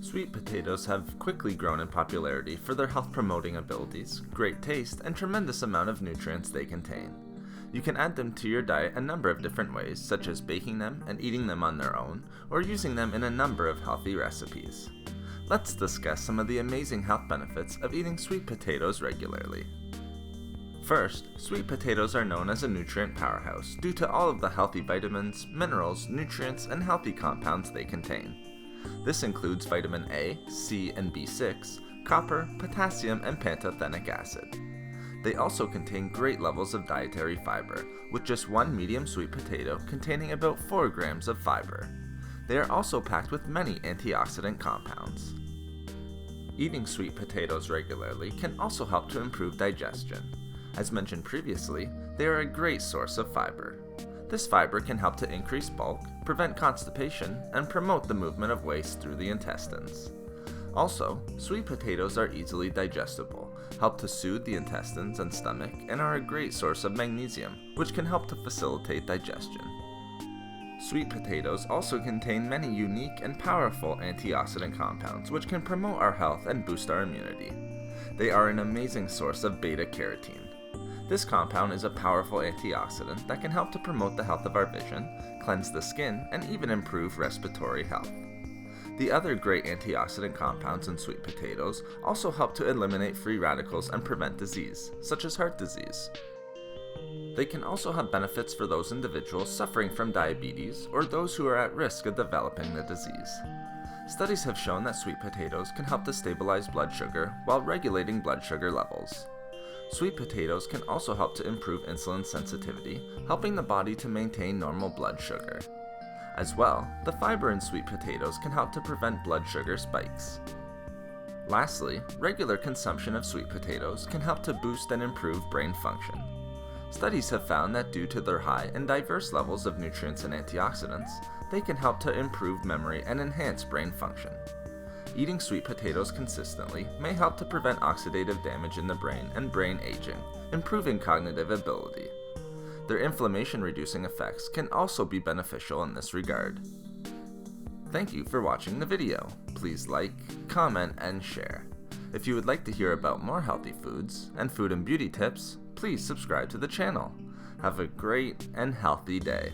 Sweet potatoes have quickly grown in popularity for their health-promoting abilities, great taste, and tremendous amount of nutrients they contain. You can add them to your diet a number of different ways, such as baking them and eating them on their own, or using them in a number of healthy recipes. Let's discuss some of the amazing health benefits of eating sweet potatoes regularly. First, sweet potatoes are known as a nutrient powerhouse due to all of the healthy vitamins, minerals, nutrients, and healthy compounds they contain. This includes vitamin A, C, and B6, copper, potassium, and pantothenic acid. They also contain great levels of dietary fiber, with just one medium sweet potato containing about 4 grams of fiber. They are also packed with many antioxidant compounds. Eating sweet potatoes regularly can also help to improve digestion. As mentioned previously, they are a great source of fiber. This fiber can help to increase bulk, prevent constipation, and promote the movement of waste through the intestines. Also, sweet potatoes are easily digestible, help to soothe the intestines and stomach, and are a great source of magnesium, which can help to facilitate digestion. Sweet potatoes also contain many unique and powerful antioxidant compounds which can promote our health and boost our immunity. They are an amazing source of beta-carotene. This compound is a powerful antioxidant that can help to promote the health of our vision, cleanse the skin, and even improve respiratory health. The other great antioxidant compounds in sweet potatoes also help to eliminate free radicals and prevent disease, such as heart disease. They can also have benefits for those individuals suffering from diabetes or those who are at risk of developing the disease. Studies have shown that sweet potatoes can help to stabilize blood sugar while regulating blood sugar levels. Sweet potatoes can also help to improve insulin sensitivity, helping the body to maintain normal blood sugar. As well, the fiber in sweet potatoes can help to prevent blood sugar spikes. Lastly, regular consumption of sweet potatoes can help to boost and improve brain function. Studies have found that due to their high and diverse levels of nutrients and antioxidants, they can help to improve memory and enhance brain function. Eating sweet potatoes consistently may help to prevent oxidative damage in the brain and brain aging, improving cognitive ability. Their inflammation-reducing effects can also be beneficial in this regard. Thank you for watching the video. Please like, comment, and share. If you would like to hear about more healthy foods and food and beauty tips, please subscribe to the channel. Have a great and healthy day.